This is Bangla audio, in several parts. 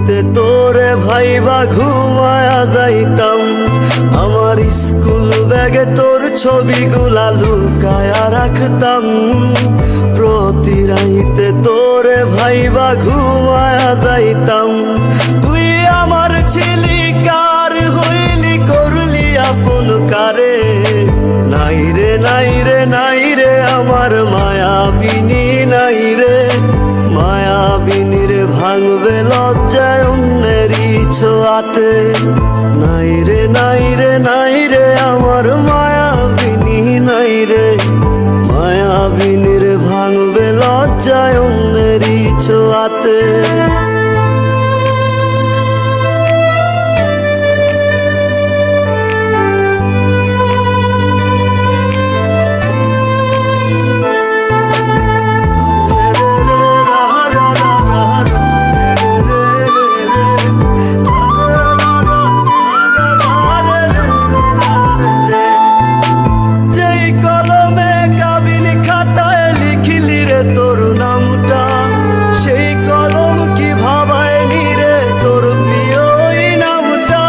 রাইতে তোরে ভাইবা ঘুমায়া যাইতাম। আমার স্কুল ব্যাগে তোর ছবিগুলা লুকায়া রাখতাম। প্রতি রাইতে তোরে ভাইবা ঘুমায়া যাইতাম। তুই আমার ছিলি কার, হইলি করলি আপন কারে। নাই রে নাই রে নাই রে আমার মায়াবিনী নাই রে। মায়াবিনীর ভাঙবে লজ্জায় অন্যেরই ছোঁয়াতে। নাই রে নাই রে নাই রে আমার মায়াবিনী নাই রে। মায়াবিনীর ভাঙবে লজ্জায় অন্যেরই ছোঁয়াতে। তোর নামটা সেই কলম কি ভাবায় নিরে তোর প্রিয় ওই নামটা।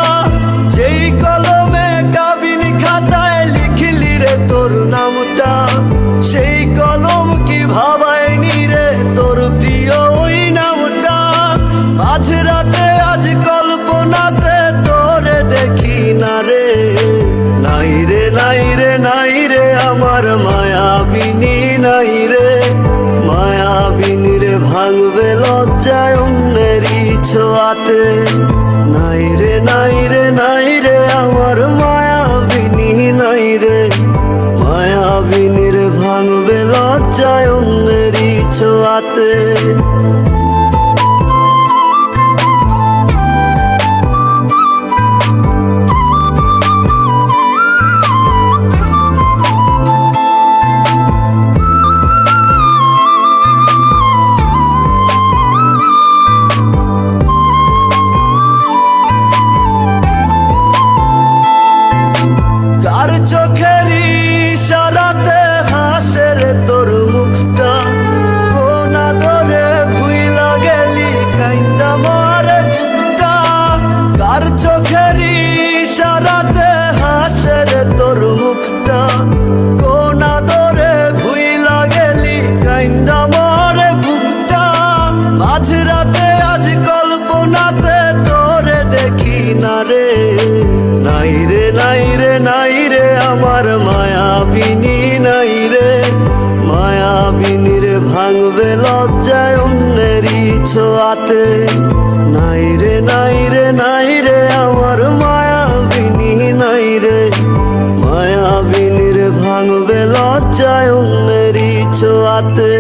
যেই কলমে কাবিন খাতায় লিখলি রে তোর নামটা, সেই কলম কি ভাবায় নিরে তোর প্রিয় ওই নামটা। মাঝরাতে আজ কল্পনাতে তোরে দেখি না রে। নাই রে নাই রে নাই রে আমার মায়াবিনী নাই রে। মায়াবিনীর ভাঙবে লজ্জায় অন্যেরই ছোঁয়াতে। নাই রে নাই রে নাই রে আমার মায়াবিনী নাই রে। মায়াবিনীর ভাঙবে লজ্জায় অন্যেরই ছোঁয়াতে। কার চোখের ইশারাতে হাসে রে তোর মুখটা। কোন আদরে ভুইলা গেলি কাইন্দা মারে বুকটা। কার চোখের ইশারাতে হাসে রে তোর মুখটা। কোন আদরে ভুইলা গেলি কাইন্দা মারে বুকটা। মাঝরাতে আজ কল্পনাতে তোরে দেখি না রে। নাই রে নাই রে নাই রে আমার মায়াবিনী নাই রে। মায়াবিনীর ভাঙবে লজ্জায় অন্যেরই ছোঁয়াতে। নাই রে নাই রে নাই রে আমার মায়াবিনী নাই রে। মায়াবিনীর ভাঙবে লজ্জায় অন্যেরই ছোঁয়াতে।